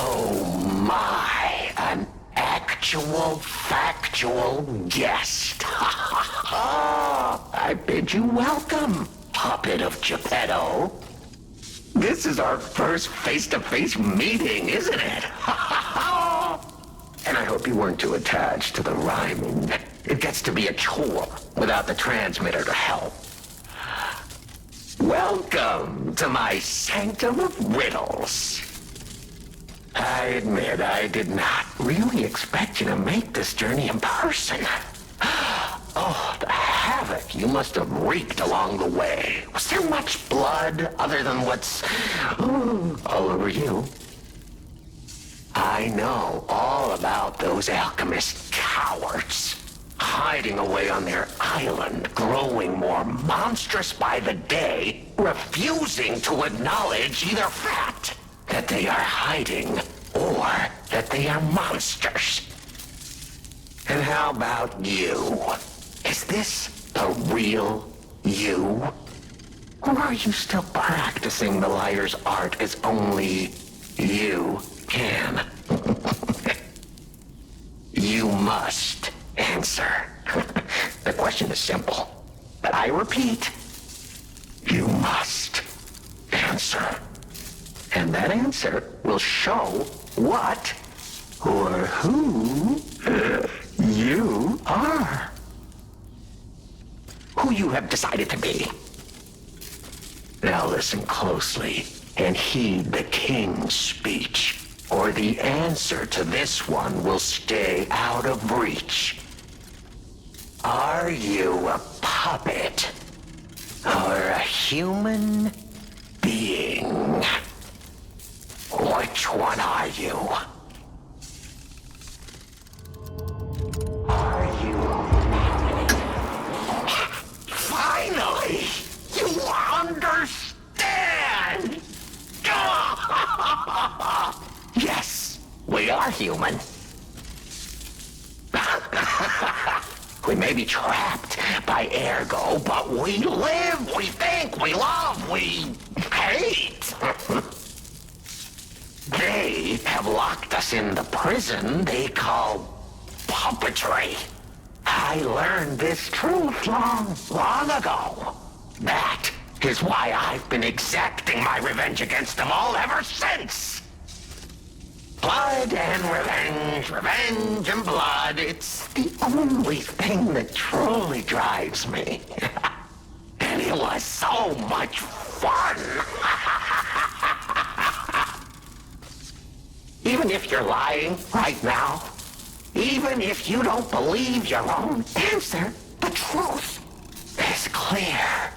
Oh my, an actual factual guest. I bid you welcome, puppet of Geppetto. This is our first face-to-face meeting, isn't it? And I hope you weren't too attached to the rhyming. It gets to be a chore without the transmitter to help. Welcome to my sanctum of riddles. I admit I did not really expect you to make this journey in person. Oh, the havoc you must have wreaked along the way. Was there much blood other than what's all over you? I know all about those alchemist cowards. Hiding away on their island, growing more monstrous by the day, refusing to acknowledge either fact that they are hiding or that they are monsters. And how about you? Is this the real you? Or are you still practicing the liar's art as only you can? You must answer. The question is simple, but I repeat, you must answer. And that answer will show what or who you are. Who you have decided to be. Now listen closely and heed the king's speech, or the answer to this one will stay out of reach. Are you a puppet or a human being? Which one are you? Are you... Finally! You understand! Yes, we are human. We may be trapped by ergo, but we live, we think, we love, we hate. They have locked us in the prison they call puppetry. I learned this truth long ago. That is why I've been exacting my revenge against them all ever since. Blood and revenge, revenge and blood. It's the only thing that truly drives me. And it was so much fun. Even if you're lying right now, even if you don't believe your own answer, the truth is clear.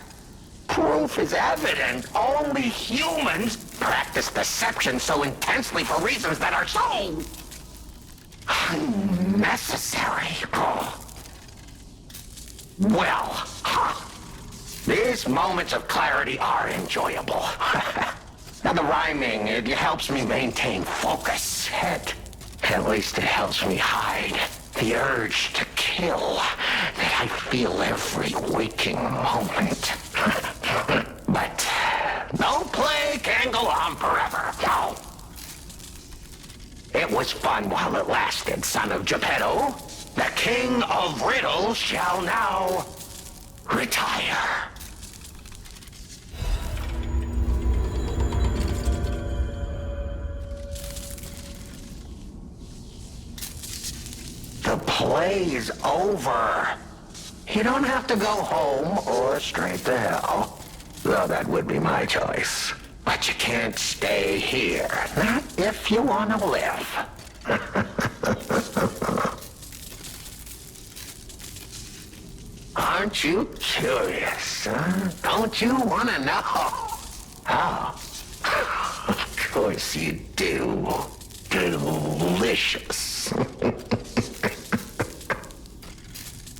Proof is evident. Only humans practice deception so intensely for reasons that are so unnecessary. Well, these moments of clarity are enjoyable. Now the rhyming, it helps me maintain focus. At least it helps me hide the urge to kill that I feel every waking moment. But no play can go on forever. No. It was fun while it lasted, son of Geppetto. The King of Riddles shall now retire. The play is over. You don't have to go home or straight to hell. Though that would be my choice. But you can't stay here. Not if you want to live. Aren't you curious, huh? Don't you want to know? Oh. Of course you do. Delicious.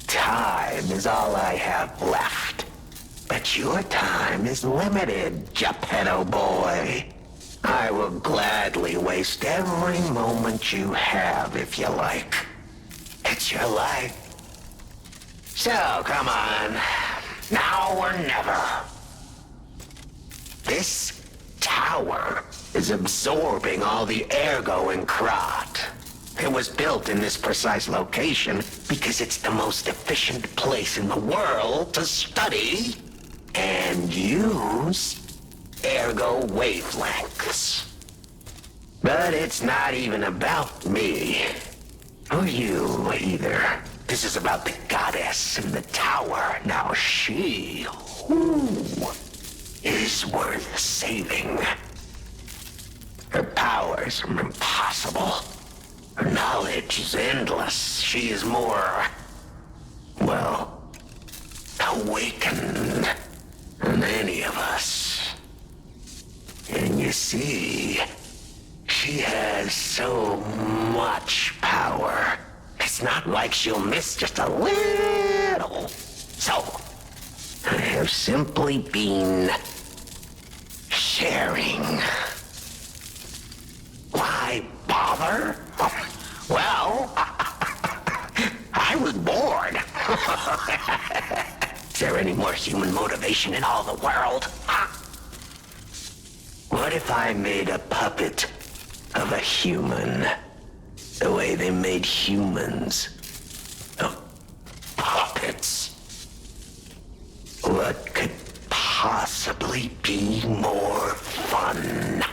Time is all I have left. But your time is limited, Geppetto boy. I will gladly waste every moment you have if you like. It's your life. So, come on. Now or never. This tower is absorbing all the ergo in Krat. It was built in this precise location because it's the most efficient place in the world to study and use ergo wavelengths. But it's not even about me. Or you, either. This is about the goddess in the tower. Now she, is worth saving. Her powers are impossible. Her knowledge is endless. She is more, well, awakened than any of us. And you see, she has so much power. It's not like she'll miss just a little. So, I have simply been sharing. Why bother? Well, I was bored. Is there any more human motivation in all the world? What if I made a puppet of a human, the way they made humans of puppets? What could possibly be more fun?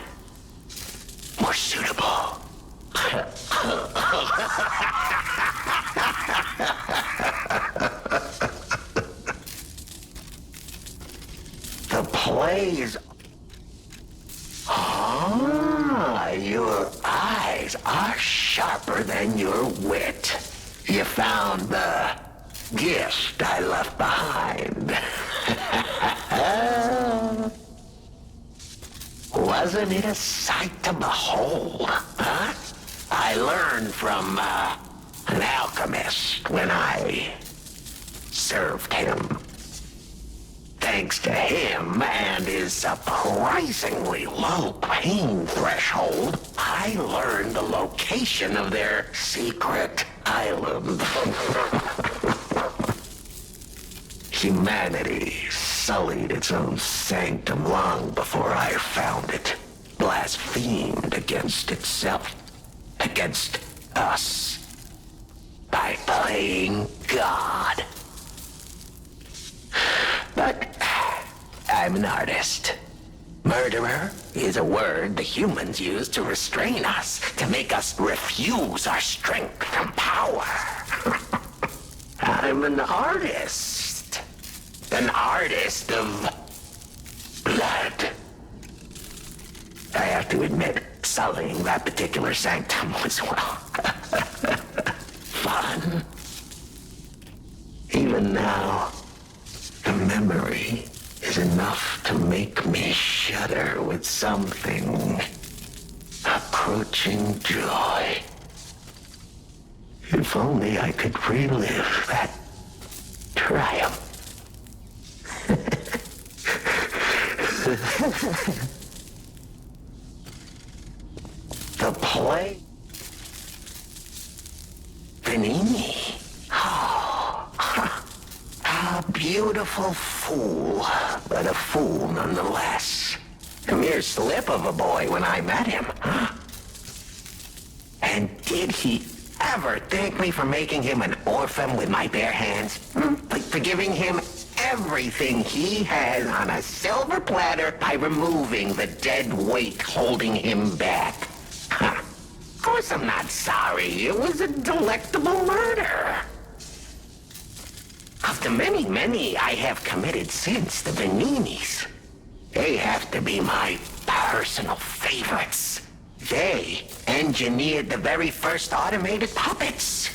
More suitable? The plays. Your eyes are sharper than your wit. You found the gift I left behind. Wasn't it a sight to behold, huh? I learned from an alchemist when I served him. Thanks to him and his surprisingly low pain threshold, I learned the location of their secret island. Humanity sullied its own sanctum long before I found it, blasphemed against itself, against us, by playing God. But I'm an artist. Murderer is a word the humans use to restrain us, to make us refuse our strength and power. I'm an artist. An artist of blood. I have to admit, sullying that particular sanctum was, well, fun. Even now, the memory is enough to make me shudder with something approaching joy. If only I could relive that triumph. The play? Panini? A beautiful fool, but a fool nonetheless. A mere slip of a boy when I met him. And did he ever thank me for making him an orphan with my bare hands? For giving him everything he has on a silver platter by removing the dead weight holding him back. Of course I'm not sorry. It was a delectable murder. Of the many I have committed since, the Beninis, they have to be my personal favorites. They engineered the very first automated puppets.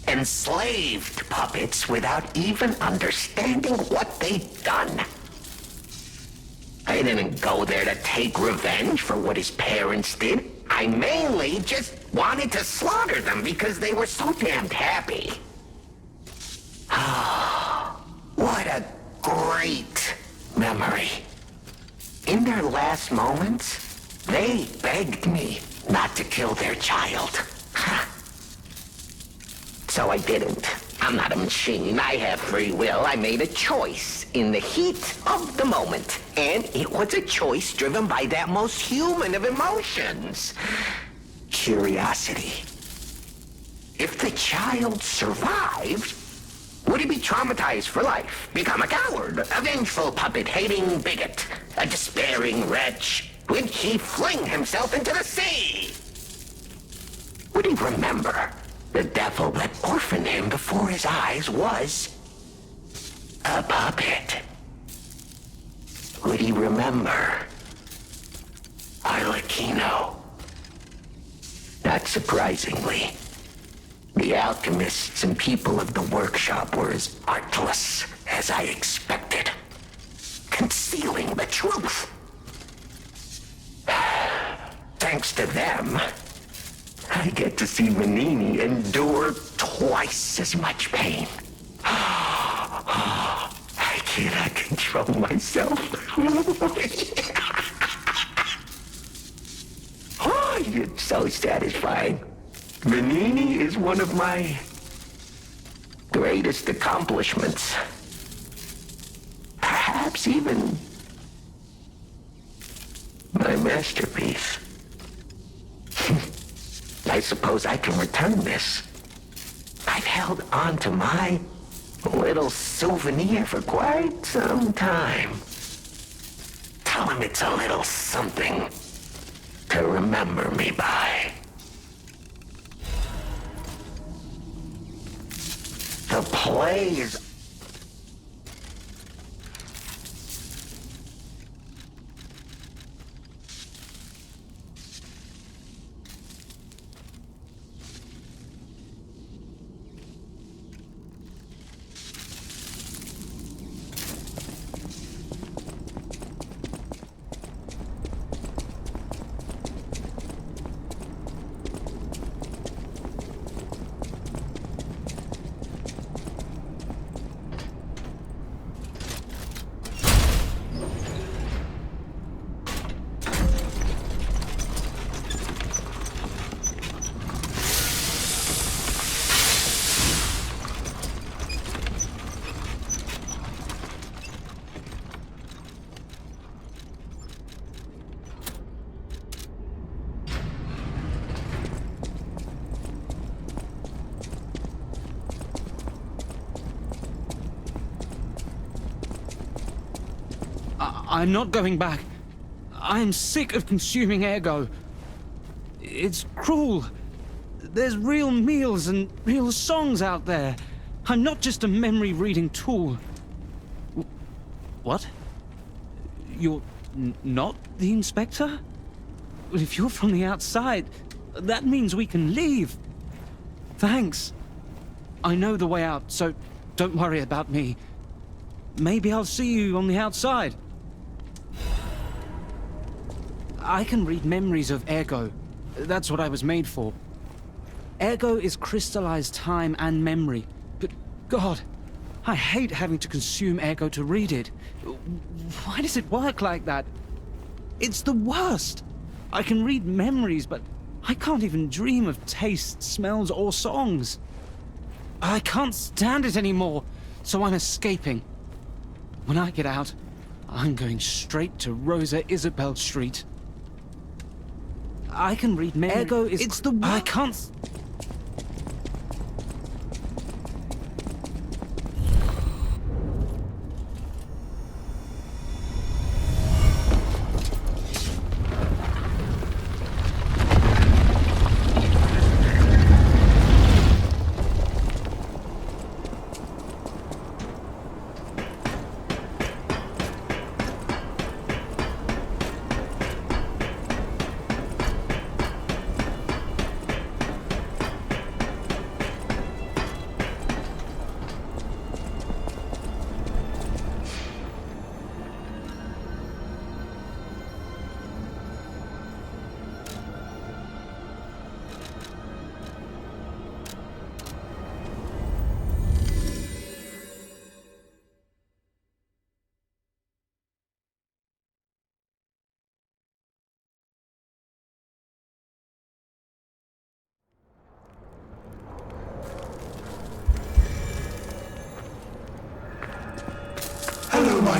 Enslaved puppets without even understanding what they'd done. I didn't go there to take revenge for what his parents did. I mainly just wanted to slaughter them because they were so damned happy. What a great memory. In their last moments, they begged me not to kill their child. So I didn't. I'm not a machine. I have free will. I made a choice. in the heat of the moment. And it was a choice driven by that most human of emotions. Curiosity. If the child survived, would he be traumatized for life? Become a coward, a vengeful puppet-hating bigot, a despairing wretch? Would he fling himself into the sea? Would he remember the devil that orphaned him before his eyes was a puppet? Would he remember Arlecchino? Not surprisingly, the alchemists and people of the workshop were as artless as I expected, concealing the truth. Thanks to them, I get to see Manini endure twice as much pain. I cannot control myself. Oh, it's so satisfying. Manini is one of my greatest accomplishments. Perhaps even my masterpiece. I suppose I can return this. I've held on to my little souvenir for quite some time. Tell him it's a little something to remember me by. The play is... I'm not going back. I'm sick of consuming ergo. It's cruel. There's real meals and real songs out there. I'm not just a memory-reading tool. What? You're not the inspector? Well, if you're from the outside, that means we can leave. Thanks. I know the way out, so don't worry about me. Maybe I'll see you on the outside. I can read memories of ergo. That's what I was made for. Ergo is crystallized time and memory. But God, I hate having to consume ergo to read it. Why does it work like that? It's the worst. I can read memories, but I can't even dream of tastes, smells, or songs. I can't stand it anymore, so I'm escaping. When I get out, I'm going straight to Rosa Isabel Street. I can read memory. Ergo is... It's the... I can't...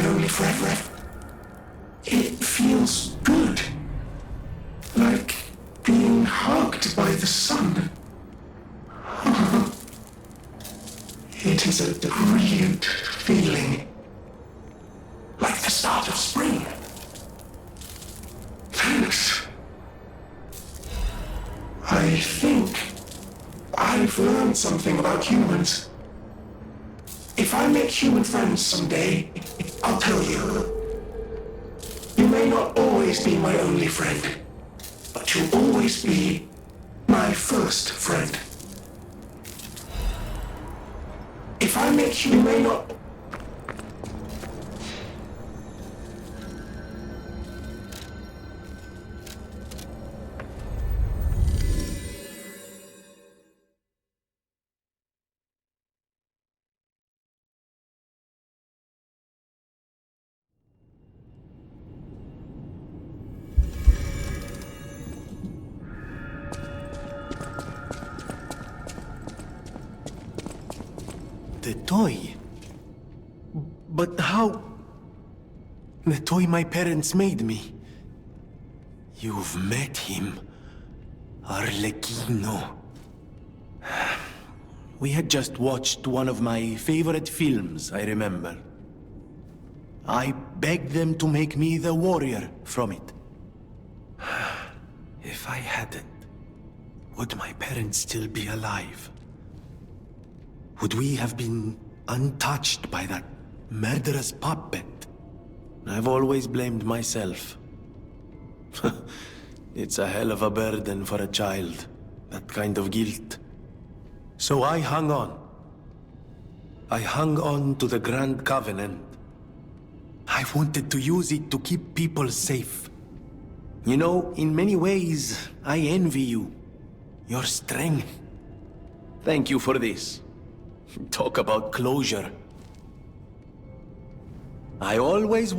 my only friend. It feels good. Like being hugged by the sun. It is a brilliant feeling. Like the start of spring. Thanks. I think I've learned something about humans. If I make human friends someday, I'll tell you. You may not always be my only friend, but you'll always be my first friend. If I make you may not... The toy? But how? The toy my parents made me. You've met him. Arlecchino. We had just watched one of my favorite films, I remember. I begged them to make me the warrior from it. If I hadn't, would my parents still be alive? Would we have been untouched by that murderous puppet? I've always blamed myself. It's a hell of a burden for a child, that kind of guilt. So I hung on. I hung on to the Grand Covenant. I wanted to use it to keep people safe. You know, in many ways, I envy you. Your strength. Thank you for this. Talk about closure. I always